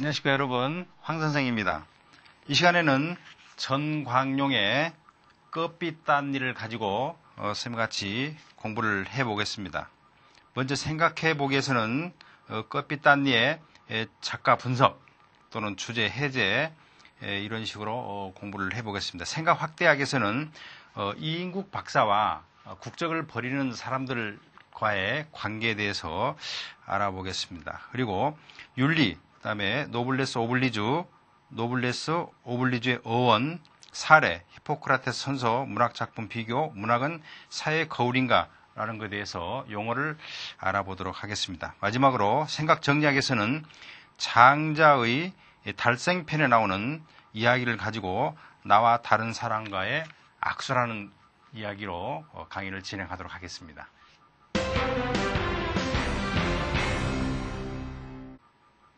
안녕하십니까 여러분, 황 선생입니다. 이 시간에는 전광용의 끝빛단일을 가지고 선생님과 같이 공부를 해보겠습니다. 먼저 생각해 보기 위해서는 끝빛단리의 작가 분석 또는 주제 해제 이런 식으로 공부를 해보겠습니다. 생각 확대하기 위해서는 이인국 박사와 국적을 벌이는 사람들과의 관계에 대해서 알아보겠습니다. 그리고 윤리, 그 다음에 노블레스 오블리주의 어원, 사례, 히포크라테스 선서, 문학작품 비교, 문학은 사회의 거울인가 라는 것에 대해서 용어를 알아보도록 하겠습니다. 마지막으로 생각 정리하기 위해서는 장자의 달생편에 나오는 이야기를 가지고 나와 다른 사람과의 악수라는 이야기로 강의를 진행하도록 하겠습니다.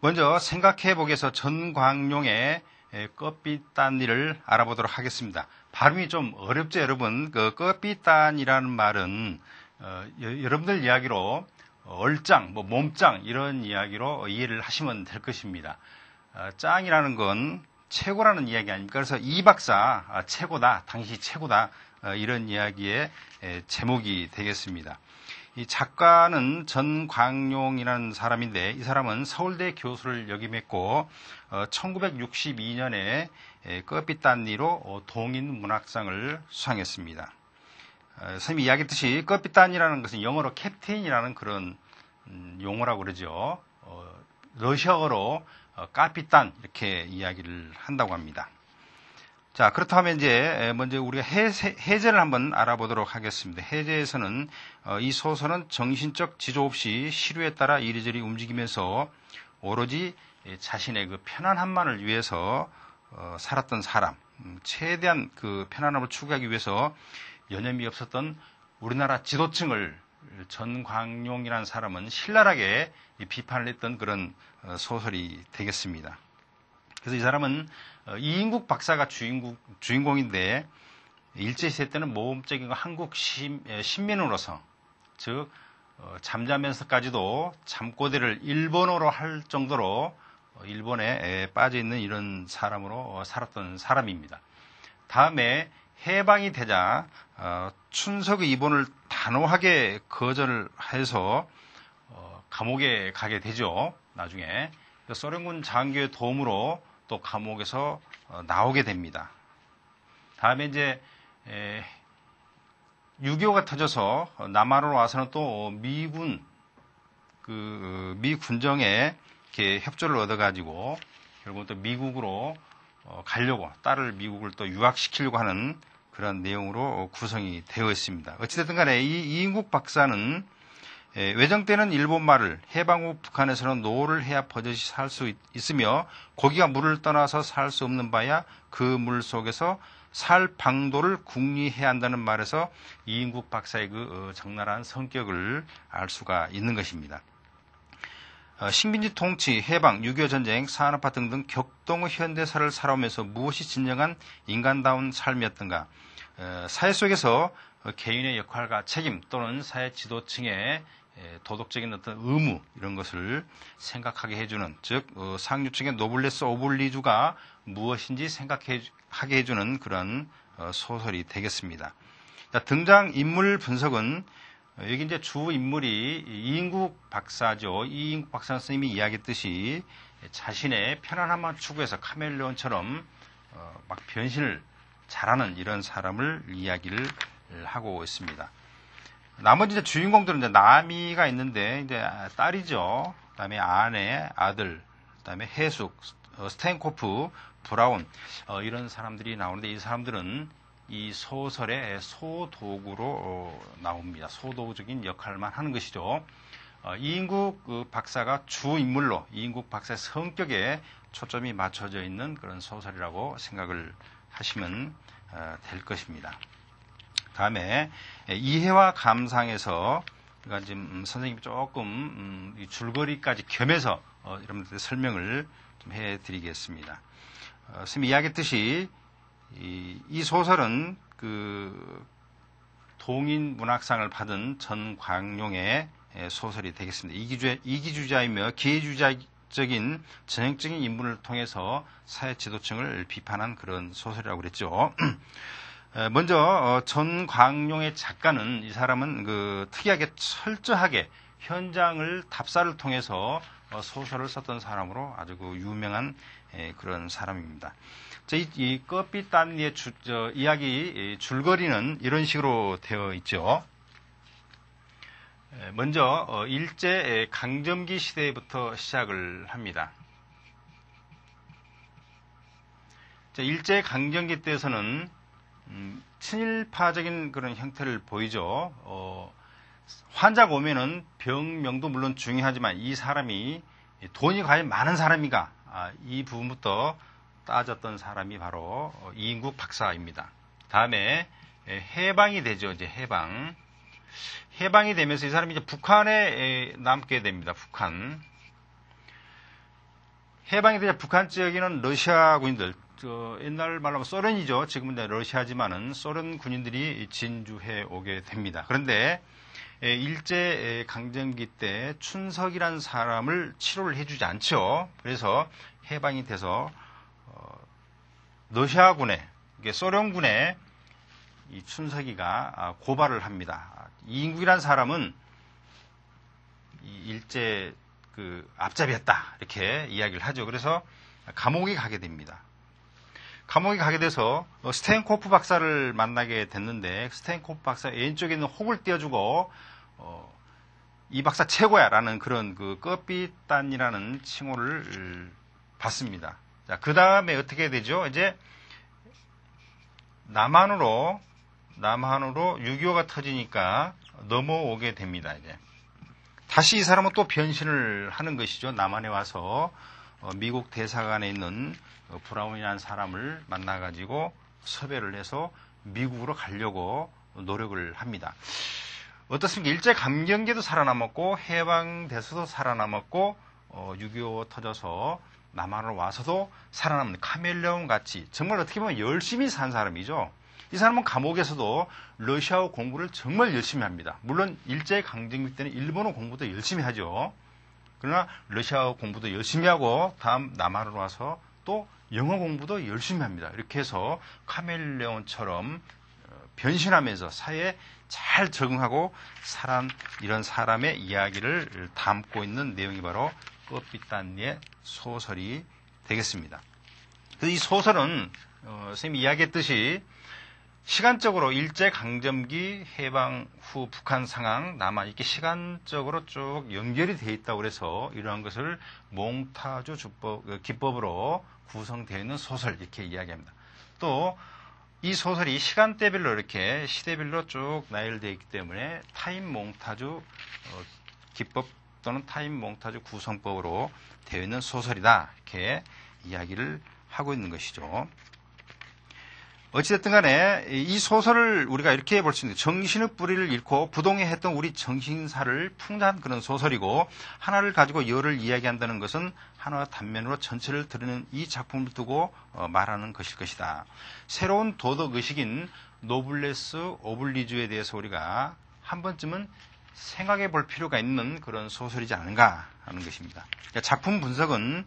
먼저 생각해 보기 위해서 전광용의 끝빛단리를 알아보도록 하겠습니다. 발음이 좀 어렵죠, 여러분? 그 끝빛단이라는 말은 여러분들 이야기로 얼짱, 몸짱 이런 이야기로 이해를 하시면 될 것입니다. 짱이라는 건 최고라는 이야기 아닙니까? 그래서 이 박사 최고다, 당시 최고다 이런 이야기의 제목이 되겠습니다. 이 작가는 전광용이라는 사람인데 이 사람은 서울대 교수를 역임했고 1962년에 끝빛단리로 동인문학상을 수상했습니다. 선생님이 이야기했듯이 끝빛단이라는 것은 영어로 캡테인이라는 그런 용어라고 그러죠. 러시아어로 까피단 이렇게 이야기를 한다고 합니다. 자, 그렇다면 이제 먼저 우리가 해제를 한번 알아보도록 하겠습니다. 해제에서는 이 소설은 정신적 지조 없이 시류에 따라 이리저리 움직이면서 오로지 자신의 그 편안함만을 위해서 살았던 사람, 최대한 그 편안함을 추구하기 위해서 여념이 없었던 우리나라 지도층을 전광용이라는 사람은 신랄하게 비판을 했던 그런 소설이 되겠습니다. 그래서 이 사람은 이인국 박사가 주인공인데 일제시대 때는 모범적인 한국 신민으로서, 즉 잠자면서까지도 잠꼬대를 일본어로 할 정도로 일본에 빠져 있는 이런 사람으로 살았던 사람입니다. 다음에 해방이 되자 춘석의 입원을 단호하게 거절을 해서 감옥에 가게 되죠. 나중에 소련군 장교의 도움으로 또 감옥에서 나오게 됩니다. 다음에 이제 6.25가 터져서 남한으로 와서는 또 미 군정에 이렇게 협조를 얻어가지고 결국은 또 미국으로 가려고, 딸을 미국을 또 유학시키려고 하는 그런 내용으로 구성이 되어 있습니다. 어찌됐든 간에 이 이인국 박사는 외정 때는 일본말을, 해방 후 북한에서는 노를 해야 버젓이 살 수 있으며 고기가 물을 떠나서 살 수 없는 바야 그 물 속에서 살 방도를 궁리해야 한다는 말에서 이인국 박사의 그 적나라한 성격을 알 수가 있는 것입니다. 식민지 통치, 해방, 6.25 전쟁, 산업화 등등 격동의 현대사를 살아오면서 무엇이 진정한 인간다운 삶이었던가, 사회 속에서 개인의 역할과 책임 또는 사회 지도층의 도덕적인 어떤 의무 이런 것을 생각하게 해주는, 즉 상류층의 노블레스 오블리주가 무엇인지 생각하게 해주는 그런 소설이 되겠습니다. 자, 등장 인물 분석은 여기 이제 주 인물이 이인국 박사죠. 이인국 박사 선생님이 이야기했듯이 자신의 편안함만 추구해서 카멜레온처럼 막 변신을 잘하는 이런 사람을 이야기를 하고 있습니다. 나머지 이제 주인공들은 이제 나미가 있는데 이제 딸이죠. 그다음에 아내, 아들, 그다음에 해숙, 스탠코프, 브라운 이런 사람들이 나오는데 이 사람들은 이 소설의 소도구로 나옵니다. 소도구적인 역할만 하는 것이죠. 이인국 박사가 주 인물로 이인국 박사의 성격에 초점이 맞춰져 있는 그런 소설이라고 생각을 하시면 될 것입니다. 다음에 이해와 감상에서 그러니까 지금 선생님이 조금 줄거리까지 겸해서 여러분들 설명을 좀 해드리겠습니다. 선생님이 이야기했듯이 이 소설은 그 동인 문학상을 받은 전광용의 소설이 되겠습니다. 이기주자이며 기회주의자 전형적인 인물을 통해서 사회 지도층을 비판한 그런 소설이라고 그랬죠. 먼저 전광용의 작가는, 이 사람은 특이하게 철저하게 현장을 답사를 통해서 소설을 썼던 사람으로 아주 유명한 그런 사람입니다. 이 끝빛단리의 이야기 줄거리는 이런 식으로 되어 있죠. 먼저 일제 강점기 시대부터 시작을 합니다. 일제 강점기 때에서는 친일파적인 그런 형태를 보이죠. 환자가 오면은 병명도 물론 중요하지만 이 사람이 돈이 과연 많은 사람인가, 이 부분부터 따졌던 사람이 바로 이인국 박사입니다. 다음에 해방이 되죠. 이제 해방이 되면서 이 사람이 이제 북한에 남게 됩니다. 해방이 되자 북한 지역에는 러시아 군인들, 옛날 말로 하면 소련이죠. 지금은 이제 러시아지만은 소련 군인들이 진주해 오게 됩니다. 그런데 일제 강점기 때 춘석이라는 사람을 치료를 해주지 않죠. 그래서 해방이 돼서 러시아군에, 소련군에 이 춘석이가 고발을 합니다. 이인국이라는 사람은 이 일제 앞잡이였다, 이렇게 이야기를 하죠. 그래서 감옥에 가게 됩니다. 감옥에 가게 돼서 스테인코프 박사를 만나게 됐는데, 스테인코프 박사 왼쪽에 있는 혹을 띄워주고 이 박사 최고야 라는 그런 끝빛단이라는 칭호를 받습니다. 자, 그 다음에 어떻게 되죠? 이제 남한으로 6.25가 터지니까 넘어오게 됩니다. 이제 다시 이 사람은 또 변신을 하는 것이죠. 남한에 와서 미국 대사관에 있는 브라운이라는 사람을 만나가지고 섭외를 해서 미국으로 가려고 노력을 합니다. 어떻습니까? 일제 강점기도 살아남았고 해방돼서도 살아남았고 6.25 터져서 남한으로 와서도 살아남는 카멜레온 같이 정말 어떻게 보면 열심히 산 사람이죠. 이 사람은 감옥에서도 러시아어 공부를 정말 열심히 합니다. 물론 일제 강점기 때는 일본어 공부도 열심히 하죠. 그러나 러시아어 공부도 열심히 하고 다음 남한으로 와서 또 영어 공부도 열심히 합니다. 이렇게 해서 카멜레온처럼 변신하면서 사회에 잘 적응하고 살아난 이런 사람의 이야기를 담고 있는 내용이 바로 끝빛단리의 소설이 되겠습니다. 이 소설은 선생님이 이야기했듯이 시간적으로 일제 강점기 해방 후 북한 상황, 남한 이렇게 시간적으로 쭉 연결이 되어 있다고 그래서 이러한 것을 몽타주 기법으로 구성되어 있는 소설 이렇게 이야기합니다. 또 이 소설이 시간대별로 이렇게 시대별로 쭉 나열되어 있기 때문에 타임 몽타주 기법 또는 타임 몽타주 구성법으로 되어 있는 소설이다, 이렇게 이야기를 하고 있는 것이죠. 어찌됐든 간에 이 소설을 우리가 이렇게 볼 수 있는데, 정신의 뿌리를 잃고 부동해했던 우리 정신사를 풍자한 그런 소설이고, 하나를 가지고 열을 이야기한다는 것은 하나의 단면으로 전체를 드러내는 이 작품을 두고 말하는 것일 것이다. 새로운 도덕의식인 노블레스 오블리주에 대해서 우리가 한 번쯤은 생각해 볼 필요가 있는 그런 소설이지 않은가 하는 것입니다. 작품 분석은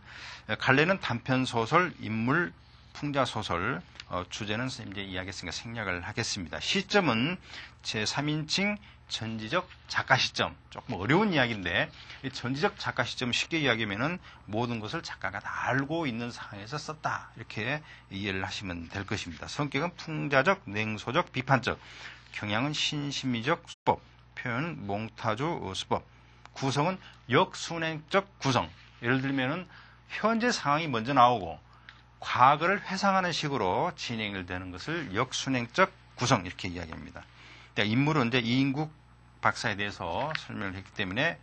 갈래는 단편소설, 인물, 풍자소설, 주제는 이제 이야기했으니까 생략을 하겠습니다. 시점은 제3인칭 전지적 작가 시점. 조금 어려운 이야기인데, 이 전지적 작가 시점 쉽게 이야기하면은 모든 것을 작가가 다 알고 있는 상황에서 썼다, 이렇게 이해를 하시면 될 것입니다. 성격은 풍자적, 냉소적, 비판적, 경향은 신심미적 수법, 표현은 몽타주 수법, 구성은 역순행적 구성. 예를 들면은 현재 상황이 먼저 나오고 과거를 회상하는 식으로 진행을 되는 것을 역순행적 구성, 이렇게 이야기합니다. 인물은 이제 이인국 박사에 대해서 설명을 했기 때문에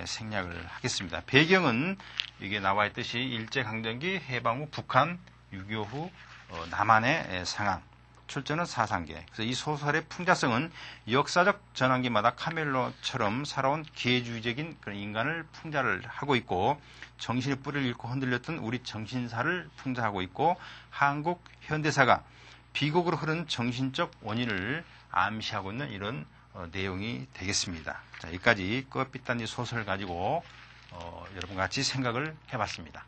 생략을 하겠습니다. 배경은 이게 나와 있듯이 일제강점기 해방 후 북한, 6.25 후 남한의 상황, 출제는 사상계. 그래서 이 소설의 풍자성은 역사적 전환기마다 카멜로처럼 살아온 기회주의적인 그런 인간을 풍자를 하고 있고, 정신의 뿌리를 잃고 흔들렸던 우리 정신사를 풍자하고 있고, 한국 현대사가 비극으로 흐른 정신적 원인을 암시하고 있는 이런 내용이 되겠습니다. 자, 여기까지 끝빛단지 소설을 가지고 여러분과 같이 생각을 해봤습니다.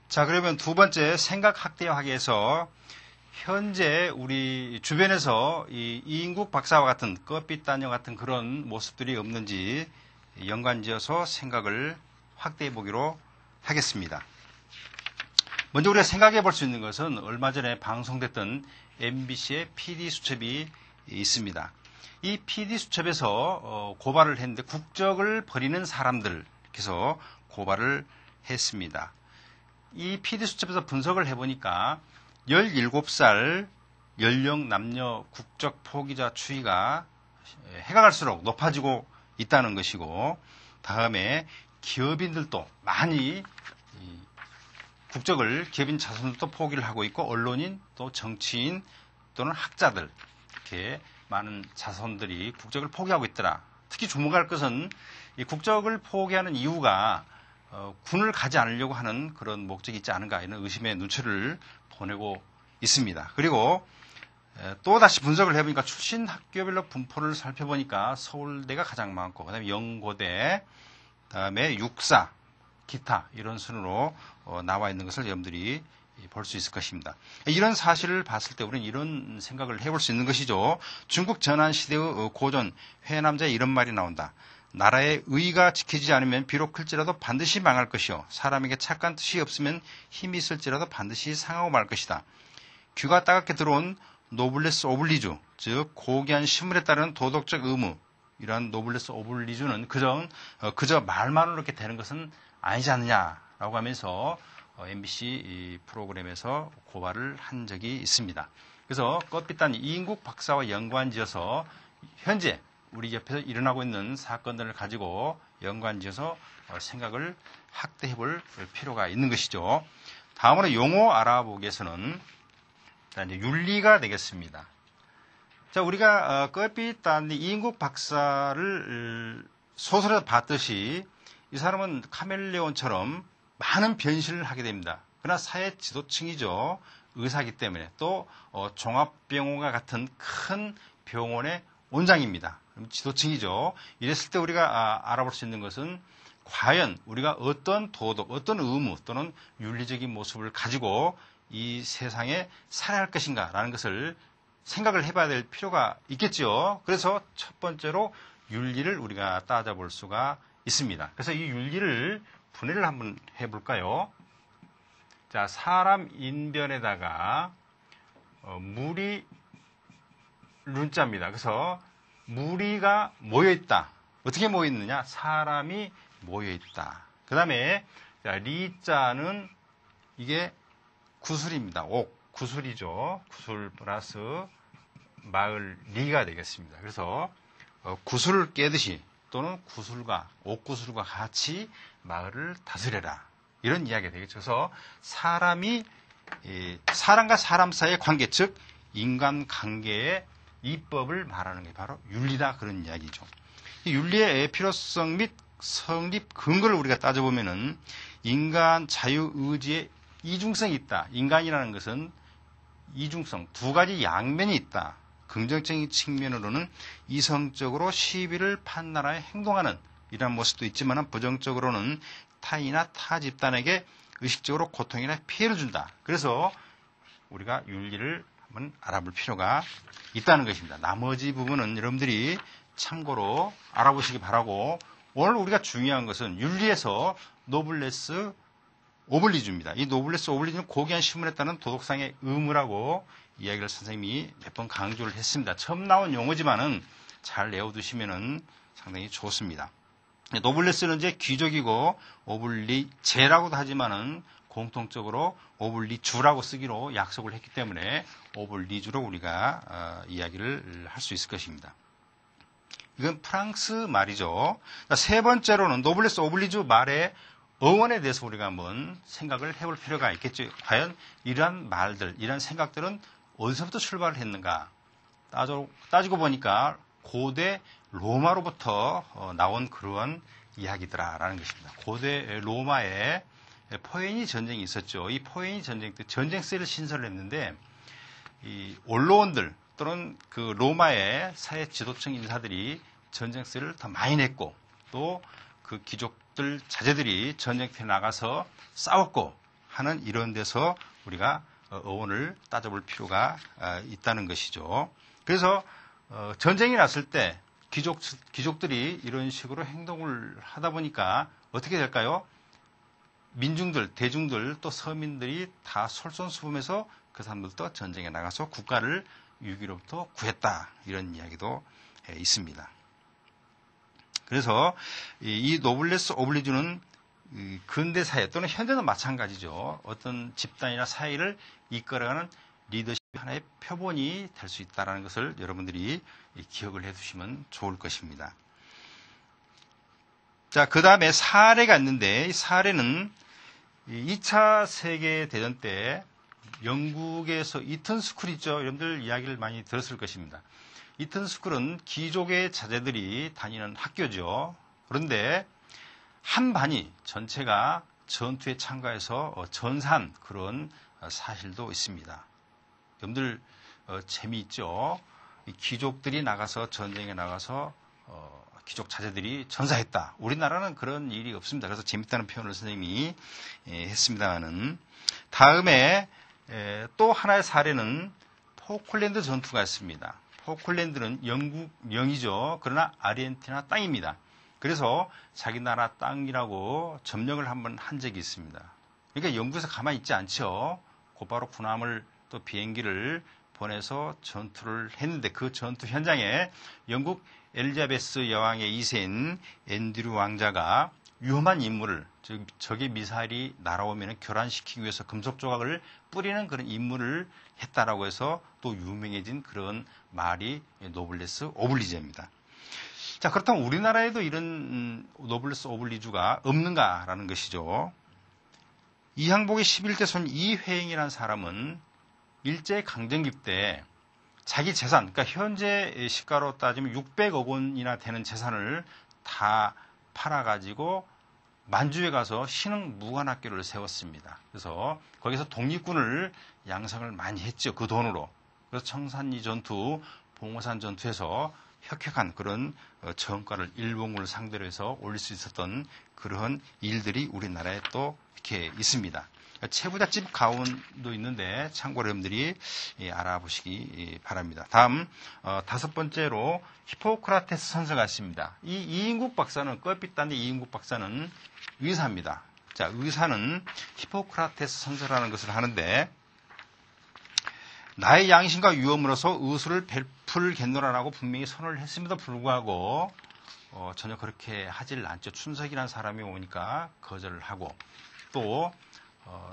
자, 그러면 두 번째 생각 학대화기에서 현재 우리 주변에서 이 이인국 박사와 같은 껍빛단녀 같은 그런 모습들이 없는지 연관지어서 생각을 확대해 보기로 하겠습니다. 먼저 우리가 생각해 볼 수 있는 것은 얼마 전에 방송됐던 MBC의 PD수첩이 있습니다. 이 PD수첩에서 고발을 했는데 국적을 버리는 사람들께서 고발을 했습니다. 이 PD수첩에서 분석을 해보니까 17살 연령 남녀 국적 포기자 추이가 해가 갈수록 높아지고 있다는 것이고, 다음에 기업인들도 많이 국적을 기업인 자손들도 포기를 하고 있고, 언론인 또 정치인 또는 학자들 이렇게 많은 자손들이 국적을 포기하고 있더라. 특히 주목할 것은 이 국적을 포기하는 이유가 군을 가지 않으려고 하는 그런 목적이 있지 않은가, 이런 의심의 눈초리를 보내고 있습니다. 그리고 또다시 분석을 해보니까 출신 학교별로 분포를 살펴보니까 서울대가 가장 많고, 그 다음에 연고대, 그 다음에 육사, 기타 이런 순으로 나와 있는 것을 여러분들이 볼 수 있을 것입니다. 이런 사실을 봤을 때 우리는 이런 생각을 해볼 수 있는 것이죠. 중국 전한시대의 고전 회남자에 이런 말이 나온다. 나라의 의가 지켜지지 않으면 비록 클지라도 반드시 망할 것이요, 사람에게 착한 뜻이 없으면 힘이 있을지라도 반드시 상하고 말 것이다. 귀가 따갑게 들어온 노블레스 오블리주, 즉 고귀한 신분에 따른 도덕적 의무, 이러한 노블레스 오블리주는 그저 말만으로 이렇게 되는 것은 아니지 않느냐라고 하면서 MBC 프로그램에서 고발을 한 적이 있습니다. 그래서 껍빛단 이인국 박사와 연관지어서 현재 우리 옆에서 일어나고 있는 사건들을 가지고 연관지어서 생각을 확대해 볼 필요가 있는 것이죠. 다음으로 용어 알아보기에서는 이제 윤리가 되겠습니다. 자, 우리가 껍빛단 이인국 박사를 소설에서 봤듯이 이 사람은 카멜레온처럼 많은 변신을 하게 됩니다. 그러나 사회 지도층이죠. 의사이기 때문에 또 종합병원과 같은 큰 병원의 원장입니다. 그럼 지도층이죠. 이랬을 때 우리가 알아볼 수 있는 것은 과연 우리가 어떤 도덕, 어떤 의무 또는 윤리적인 모습을 가지고 이 세상에 살아야 할 것인가라는 것을 생각을 해봐야 될 필요가 있겠죠. 그래서 첫 번째로 윤리를 우리가 따져볼 수가 있습니다. 그래서 이 윤리를 분해를 한번 해볼까요? 자, 사람 인변에다가 무리 룬자입니다. 그래서 무리가 모여있다. 어떻게 모여있느냐? 사람이 모여있다. 그 다음에 리자는 이게 구술입니다. 옥, 구술이죠. 구술 플러스 마을 리가 되겠습니다. 그래서 구술을 깨듯이 또는 구술과 옥구술과 같이 마을을 다스려라. 이런 이야기가 되겠죠. 그래서 사람과 사람 사이의 관계, 즉 인간관계의 이법을 말하는 게 바로 윤리다, 그런 이야기죠. 이 윤리의 필요성 및 성립 근거를 우리가 따져보면은 인간 자유의지의 이중성이 있다. 인간이라는 것은 이중성, 두 가지 양면이 있다. 긍정적인 측면으로는 이성적으로 시비를 판단하여 행동하는 이런 모습도 있지만 부정적으로는 타인이나 타 집단에게 의식적으로 고통이나 피해를 준다. 그래서 우리가 윤리를 한번 알아볼 필요가 있다는 것입니다. 나머지 부분은 여러분들이 참고로 알아보시기 바라고, 오늘 우리가 중요한 것은 윤리에서 노블레스 오블리주입니다. 이 노블레스 오블리주는 고귀한 신분에 따른 도덕상의 의무라고 이야기를 선생님이 몇 번 강조를 했습니다. 처음 나온 용어지만은 잘 외워두시면은 상당히 좋습니다. 노블레스는 이제 귀족이고 오블리제라고도 하지만은 공통적으로 오블리주라고 쓰기로 약속을 했기 때문에 오블리주로 우리가 이야기를 할 수 있을 것입니다. 이건 프랑스 말이죠. 세 번째로는 노블레스 오블리주 말의 어원에 대해서 우리가 한번 생각을 해볼 필요가 있겠죠. 과연 이러한 말들, 이러한 생각들은 어디서부터 출발을 했는가? 따지고 보니까 고대 로마로부터 나온 그러한 이야기더라라는 것입니다. 고대 로마에 포에니 전쟁이 있었죠. 이 포에니 전쟁 때 전쟁세를 신설을 했는데 이 원로원들, 또는 그 로마의 사회 지도층 인사들이 전쟁세를 더 많이 냈고 또 그 귀족들 자제들이 전쟁터에 나가서 싸웠고 하는 이런 데서 우리가 어원을 따져볼 필요가 있다는 것이죠. 그래서 전쟁이 났을 때 귀족들이 이런 식으로 행동을 하다 보니까 어떻게 될까요? 민중들, 대중들, 또 서민들이 다 솔선수범해서 그 사람들도 전쟁에 나가서 국가를 위기로부터 구했다. 이런 이야기도 있습니다. 그래서 이 노블레스 오블리주는 근대 사회 또는 현대도 마찬가지죠. 어떤 집단이나 사회를 이끌어가는 리더십 하나의 표본이 될 수 있다는 것을 여러분들이 기억을 해두시면 좋을 것입니다. 자, 그 다음에 사례가 있는데 이 사례는 2차 세계대전 때 영국에서 이튼 스쿨 있죠. 여러분들 이야기를 많이 들었을 것입니다. 이튼 스쿨은 귀족의 자제들이 다니는 학교죠. 그런데 한 반이 전체가 전투에 참가해서 전사한 그런 사실도 있습니다. 여러분들 재미있죠? 귀족들이 나가서 전쟁에 나가서 귀족 자제들이 전사했다. 우리나라는 그런 일이 없습니다. 그래서 재밌다는 표현을 선생님이 했습니다만은 다음에 또 하나의 사례는 포클랜드 전투가 있습니다. 포클랜드는 영국 명이죠. 그러나 아르헨티나 땅입니다. 그래서 자기 나라 땅이라고 점령을 한번 한 적이 있습니다. 그러니까 영국에서 가만히 있지 않죠. 곧바로 군함을 또 비행기를 보내서 전투를 했는데 그 전투 현장에 영국 엘리자베스 여왕의 2세인 앤드류 왕자가 위험한 임무를, 즉 적의 미사일이 날아오면 교란시키기 위해서 금속 조각을 뿌리는 그런 임무를 했다라고 해서 또 유명해진 그런 말이 노블레스 오블리주입니다. 자, 그렇다면 우리나라에도 이런 노블레스 오블리주가 없는가라는 것이죠. 이항복의 11대 손 이회행이라는 사람은 일제강점기 때 자기 재산, 그러니까 현재 시가로 따지면 600억 원이나 되는 재산을 다 팔아가지고 만주에 가서 신흥 무관학교를 세웠습니다. 그래서 거기서 독립군을 양성을 많이 했죠. 그 돈으로. 그래서 청산리 전투, 봉오산 전투에서 혁혁한 그런 전과를 일본군을 상대로 해서 올릴 수 있었던 그런 일들이 우리나라에 또 이렇게 있습니다. 채부잣집 가운도 있는데 참고로 여러분들이 알아보시기 바랍니다. 다음 다섯 번째로 히포크라테스 선서가 있습니다. 이 이인국 박사는 껄빛단의 이인국 박사는 의사입니다. 자, 의사는 히포크라테스 선서라는 것을 하는데 나의 양심과 위엄으로서 의술을 베풀겠노라라고 분명히 선언을 했음에도 불구하고 전혀 그렇게 하질 않죠. 춘석이라는 사람이 오니까 거절을 하고 또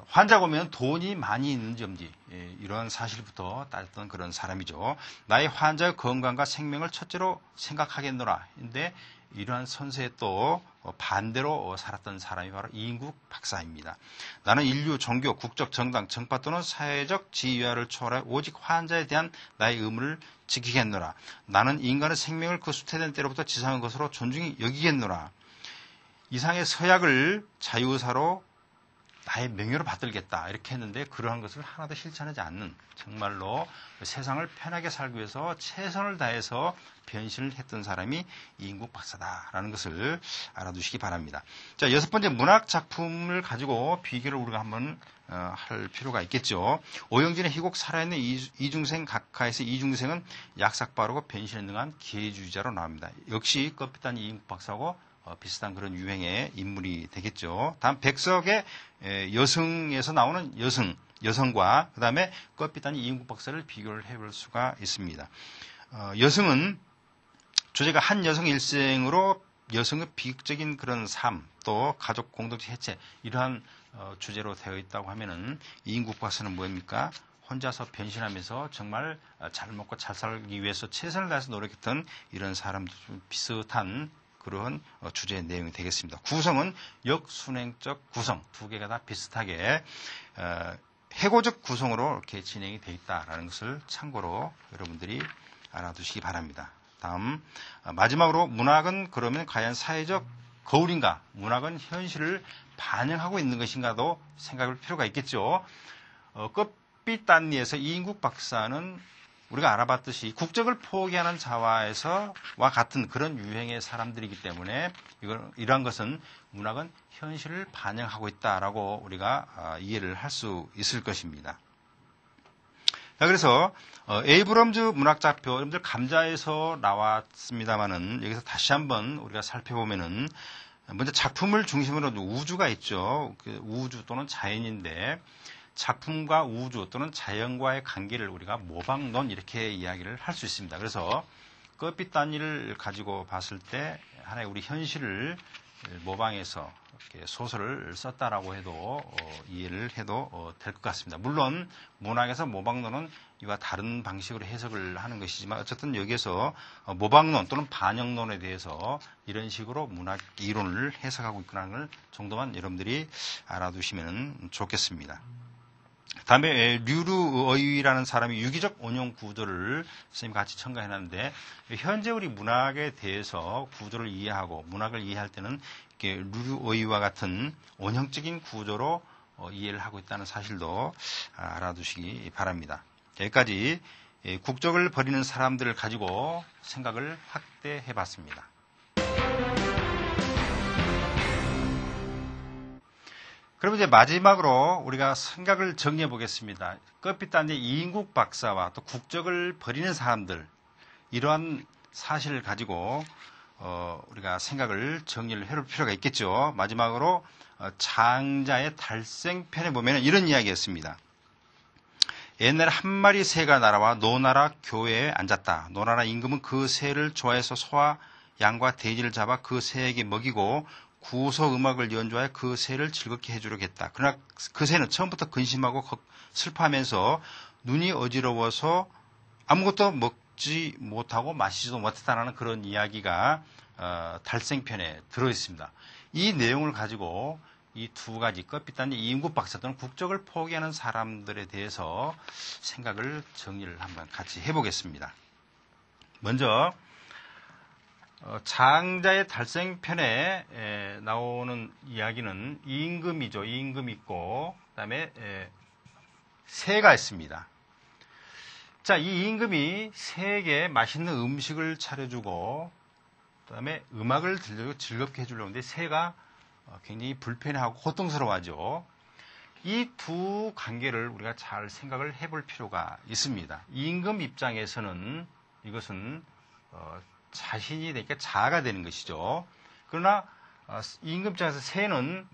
환자가 오면 돈이 많이 있는지 없는지 이런 사실부터 따졌던 그런 사람이죠. 나의 환자의 건강과 생명을 첫째로 생각하겠노라. 근데 이러한 선세에 또 반대로 살았던 사람이 바로 이인국 박사입니다. 나는 인류, 종교, 국적, 정당, 정파 또는 사회적 지위화를 초월해 오직 환자에 대한 나의 의무를 지키겠노라. 나는 인간의 생명을 그 수태된 때로부터 지상한 것으로 존중히 여기겠노라. 이상의 서약을 자유의사로 나의 명예로 받들겠다 이렇게 했는데 그러한 것을 하나도 실천하지 않는 정말로 세상을 편하게 살기 위해서 최선을 다해서 변신을 했던 사람이 이인국 박사다라는 것을 알아두시기 바랍니다. 자, 여섯 번째 문학 작품을 가지고 비교를 우리가 한번 할 필요가 있겠죠. 오영진의 희곡 살아있는 이중생 각하에서 이중생은 약삭 빠르고 변신에 능한 기회주의자로 나옵니다. 역시 껍비단 이인국 박사하고 비슷한 그런 유행의 인물이 되겠죠. 다음 백석의 여성에서 나오는 여성과 그 다음에 껍비단 이인국 박사를 비교를 해볼 수가 있습니다. 여성은 주제가 한 여성 일생으로 여성의 비극적인 그런 삶, 또 가족 공동체 해체 이러한 주제로 되어 있다고 하면은 이인국 박사는 뭡니까? 혼자서 변신하면서 정말 잘 먹고 잘 살기 위해서 최선을 다해서 노력했던 이런 사람도 좀 비슷한 그런 주제의 내용이 되겠습니다. 구성은 역순행적 구성 두 개가 다 비슷하게 해고적 구성으로 이렇게 진행이 되어 있다라는 것을 참고로 여러분들이 알아두시기 바랍니다. 다음 마지막으로 문학은 그러면 과연 사회적 거울인가? 문학은 현실을 반영하고 있는 것인가도 생각할 필요가 있겠죠. 껍비단리에서 이인국 박사는 우리가 알아봤듯이 국적을 포기하는 자와에서와 같은 그런 유행의 사람들이기 때문에 이러한 것은 문학은 현실을 반영하고 있다라고 우리가 이해를 할 수 있을 것입니다. 자, 그래서 에이브럼즈 문학자표, 여러분들 감자에서 나왔습니다만은 여기서 다시 한번 우리가 살펴보면은 먼저 작품을 중심으로 우주가 있죠. 그 우주 또는 자연인데 작품과 우주 또는 자연과의 관계를 우리가 모방론 이렇게 이야기를 할 수 있습니다. 그래서 끝빛 단위를 가지고 봤을 때 하나의 우리 현실을 모방해서 이렇게 소설을 썼다라고 해도 이해를 해도 될 것 같습니다. 물론 문학에서 모방론은 이와 다른 방식으로 해석을 하는 것이지만 어쨌든 여기에서 모방론 또는 반영론에 대해서 이런 식으로 문학 이론을 해석하고 있구나는 걸 정도만 여러분들이 알아두시면 좋겠습니다. 다음에 류루어이라는 사람이 유기적 원형 구조를 선생님 같이 첨가해놨는데 현재 우리 문학에 대해서 구조를 이해하고 문학을 이해할 때는 이렇게 류루어이와 같은 원형적인 구조로 이해를 하고 있다는 사실도 알아두시기 바랍니다. 여기까지 국적을 버리는 사람들을 가지고 생각을 확대해봤습니다. 그럼 이제 마지막으로 우리가 생각을 정리해 보겠습니다. 끝빛 단지 이인국 박사와 또 국적을 버리는 사람들 이러한 사실을 가지고 우리가 생각을 정리를 해볼 필요가 있겠죠. 마지막으로 장자의 달생편에 보면 이런 이야기였습니다. 옛날에 한 마리 새가 날아와 노나라 교회에 앉았다. 노나라 임금은 그 새를 좋아해서 소와 양과 돼지를 잡아 그 새에게 먹이고 구소 음악을 연주하여 그 새를 즐겁게 해주려고 했다. 그러나 그 새는 처음부터 근심하고 슬퍼하면서 눈이 어지러워서 아무것도 먹지 못하고 마시지도 못했다는 그런 이야기가 달생편에 들어있습니다. 이 내용을 가지고 이 두 가지 끝빛 단지 이인국 박사 또는 국적을 포기하는 사람들에 대해서 생각을 정리를 한번 같이 해보겠습니다. 먼저 장자의 달생편에 나오는 이야기는 임금이죠. 임금 있고 그다음에 새가 있습니다. 자, 이 임금이 새에게 맛있는 음식을 차려주고 그다음에 음악을 들려주고 즐겁게 해주려고 하는데 새가 굉장히 불편해하고 고통스러워하죠. 이 두 관계를 우리가 잘 생각을 해볼 필요가 있습니다. 임금 입장에서는 이것은 자신이 되니까 자아가 되는 것이죠. 그러나 임금 입장에서 새는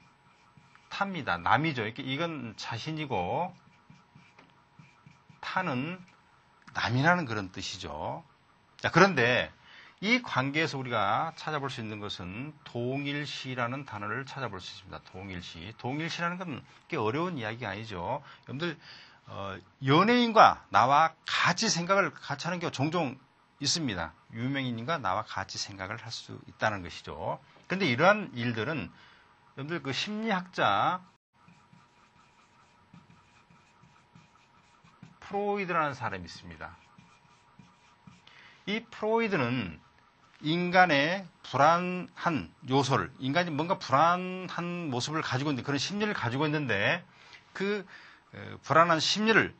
탑니다. 남이죠. 이건 자신이고 타는 남이라는 그런 뜻이죠. 자, 그런데 이 관계에서 우리가 찾아볼 수 있는 것은 동일시라는 단어를 찾아볼 수 있습니다. 동일시. 동일시라는 건 꽤 어려운 이야기가 아니죠. 여러분들 연예인과 나와 같이 생각을 같이 하는 경우가 종종 있습니다. 유명인과 나와 같이 생각을 할 수 있다는 것이죠. 그런데 이러한 일들은 여러분들 그 심리학자 프로이드라는 사람이 있습니다. 이 프로이드는 인간의 불안한 요소를, 인간이 뭔가 불안한 모습을 가지고 있는데, 그런 심리를 가지고 있는데, 그 불안한 심리를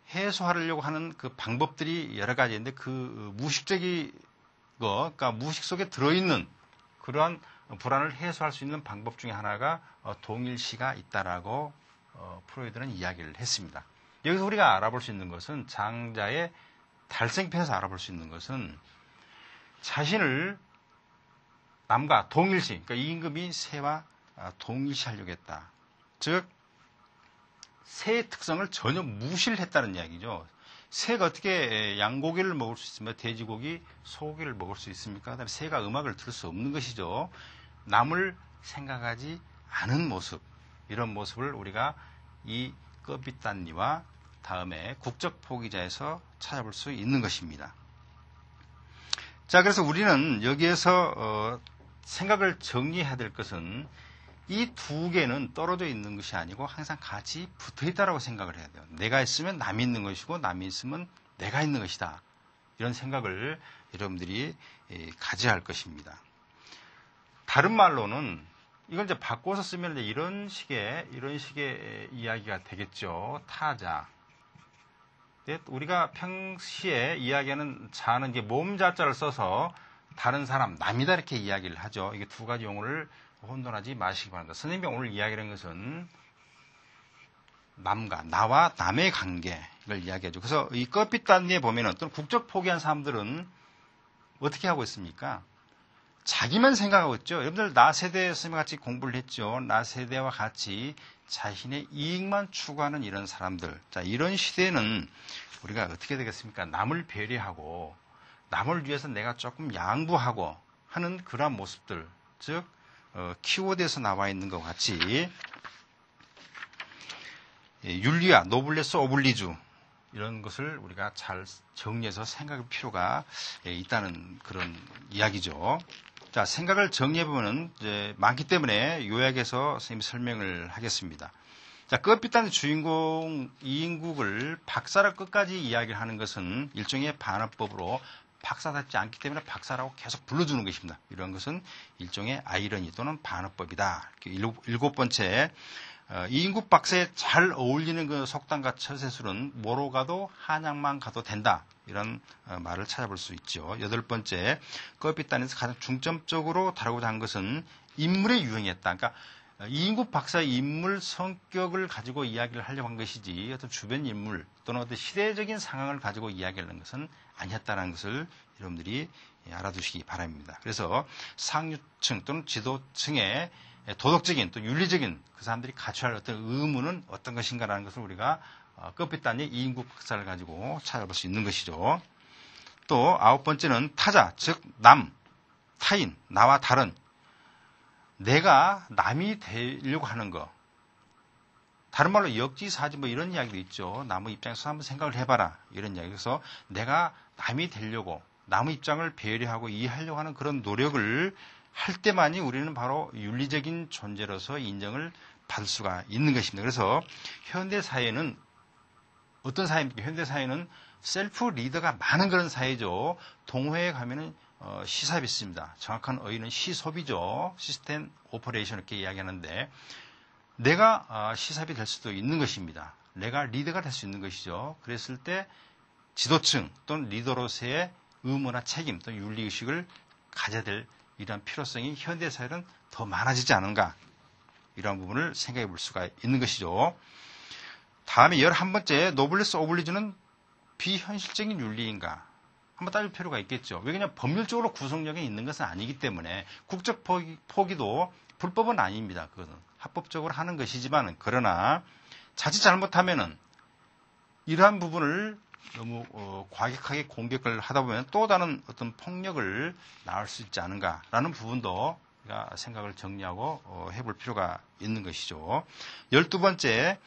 해소하려고 하는 그 방법들이 여러 가지 있는데, 그 무의식적인 거, 그러니까 무의식 속에 들어있는 그러한 불안을 해소할 수 있는 방법 중에 하나가 동일시가 있다라고 프로이드는 이야기를 했습니다. 여기서 우리가 알아볼 수 있는 것은 장자의 달생편에서 알아볼 수 있는 것은 자신을 남과 동일시, 그러니까 이 임금이 새와 동일시하려고 했다. 즉, 새의 특성을 전혀 무시를 했다는 이야기죠. 새가 어떻게 양고기를 먹을 수 있으며 돼지고기, 소고기를 먹을 수 있습니까? 그다음에 새가 음악을 들을 수 없는 것이죠. 남을 생각하지 않은 모습, 이런 모습을 우리가 이 끝빛단리와 다음에 국적 포기자에서 찾아볼 수 있는 것입니다. 자, 그래서 우리는 여기에서 생각을 정리해야 될 것은 이 두 개는 떨어져 있는 것이 아니고 항상 같이 붙어 있다라고 생각을 해야 돼요. 내가 있으면 남이 있는 것이고 남이 있으면 내가 있는 것이다. 이런 생각을 여러분들이 가져야 할 것입니다. 다른 말로는 이걸 이제 바꿔서 쓰면 이제 이런 식의 이야기가 되겠죠. 타자. 우리가 평시에 이야기하는 자는 이제 모음자자를 써서 다른 사람, 남이다 이렇게 이야기를 하죠. 이게 두 가지 용어를 혼돈하지 마시기 바랍니다. 선생님이 오늘 이야기하는 것은 남과 나와 남의 관계를 이야기하죠. 그래서 이 끝빛단위에 보면은 어떤 국적 포기한 사람들은 어떻게 하고 있습니까? 자기만 생각하고 있죠. 여러분들 나 세대 선생님 같이 공부를 했죠. 나 세대와 같이 자신의 이익만 추구하는 이런 사람들. 자, 이런 시대에는 우리가 어떻게 되겠습니까? 남을 배려하고 남을 위해서 내가 조금 양보하고 하는 그러한 모습들. 즉 키워드에서 나와 있는 것 같이 윤리와 노블레스 오블리주 이런 것을 우리가 잘 정리해서 생각할 필요가 있다는 그런 이야기죠. 자, 생각을 정리해보면 이제 많기 때문에 요약해서 선생님이 설명을 하겠습니다. 자, 끝빛단의 주인공 이인국을 박사라 끝까지 이야기를 하는 것은 일종의 반어법으로 박사답지 않기 때문에 박사라고 계속 불러주는 것입니다. 이런 것은 일종의 아이러니 또는 반어법이다. 일곱 번째, 이인국 박사에 잘 어울리는 그 속담과 처세술은 뭐로 가도 한양만 가도 된다. 이런 말을 찾아볼 수 있죠. 여덟 번째, 끝빛단에서 가장 중점적으로 다루고자 한 것은 인물의 유형이었다. 그러니까 이인국 박사의 인물 성격을 가지고 이야기를 하려고 한 것이지 어떤 주변 인물 또는 어떤 시대적인 상황을 가지고 이야기하는 것은 아니었다는 것을 여러분들이 알아두시기 바랍니다. 그래서 상류층 또는 지도층의 도덕적인 또 윤리적인 그 사람들이 갖춰야 할 어떤 의무는 어떤 것인가라는 것을 우리가 끝빛단의 이인국 박사를 가지고 찾아볼 수 있는 것이죠. 또 아홉 번째는 타자, 즉 남, 타인, 나와 다른 내가 남이 되려고 하는 거. 다른 말로 역지사지 뭐 이런 이야기도 있죠. 남의 입장에서 한번 생각을 해봐라. 이런 이야기. 그래서 내가 남이 되려고 남의 입장을 배려하고 이해하려고 하는 그런 노력을 할 때만이 우리는 바로 윤리적인 존재로서 인정을 받을 수가 있는 것입니다. 그래서 현대사회는 어떤 사회입니까? 현대사회는 셀프 리더가 많은 그런 사회죠. 동호회에 가면은 시삽이 있습니다. 정확한 어휘는 시소비죠. 시스템 오퍼레이션 이렇게 이야기하는데 내가 시삽이 될 수도 있는 것입니다. 내가 리더가 될 수 있는 것이죠. 그랬을 때 지도층 또는 리더로서의 의무나 책임 또는 윤리의식을 가져야 될 이러한 필요성이 현대사회는 더 많아지지 않은가 이러한 부분을 생각해 볼 수가 있는 것이죠. 다음에 11번째 노블레스 오블리주는 비현실적인 윤리인가 한번 따질 필요가 있겠죠. 왜냐하면 법률적으로 구속력이 있는 것은 아니기 때문에 국적 포기도 불법은 아닙니다. 그것은 합법적으로 하는 것이지만 그러나 자칫 잘못하면은 이러한 부분을 너무 과격하게 공격을 하다 보면 또 다른 어떤 폭력을 낳을 수 있지 않은가라는 부분도 우리가 생각을 정리하고 해볼 필요가 있는 것이죠. 12번째,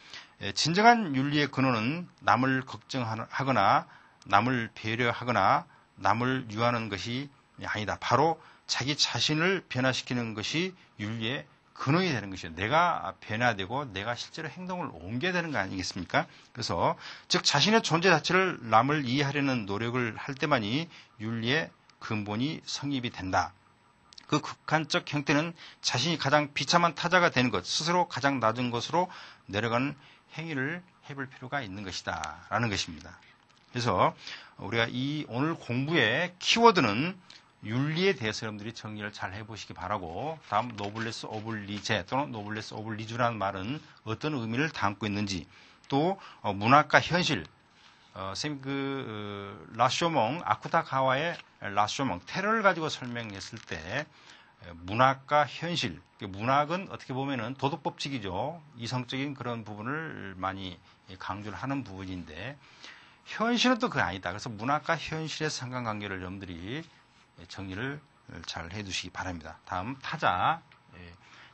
진정한 윤리의 근원은 남을 걱정하거나 남을 배려하거나 남을 유하는 것이 아니다. 바로 자기 자신을 변화시키는 것이 윤리의 근원이 되는 것이죠. 내가 변화되고 내가 실제로 행동을 옮겨야 되는 거 아니겠습니까? 그래서 즉 자신의 존재 자체를 남을 이해하려는 노력을 할 때만이 윤리의 근본이 성립이 된다. 그 극한적 형태는 자신이 가장 비참한 타자가 되는 것, 스스로 가장 낮은 것으로 내려가는 행위를 해볼 필요가 있는 것이다. 라는 것입니다. 그래서 우리가 이 오늘 공부의 키워드는 윤리에 대해서 여러분들이 정리를 잘 해보시기 바라고 다음 노블레스 오블리제 또는 노블레스 오블리주라는 말은 어떤 의미를 담고 있는지 또 문학과 현실 선생님 라쇼몽 아쿠타카와의 라쇼몽 테러를 가지고 설명했을 때 문학과 현실 문학은 어떻게 보면은 도덕 법칙이죠. 이성적인 그런 부분을 많이 강조를 하는 부분인데 현실은 또 그게 아니다. 그래서 문학과 현실의 상관관계를 여러분들이 정리를 잘 해두시기 바랍니다. 다음 타자,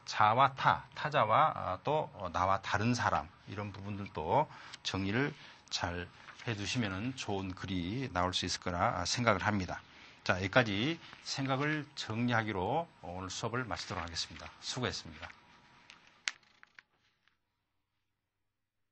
자와 타자와 또 나와 다른 사람 이런 부분들도 정리를 잘 해두시면 좋은 글이 나올 수 있을 거라 생각을 합니다. 자, 여기까지 생각을 정리하기로 오늘 수업을 마치도록 하겠습니다. 수고했습니다.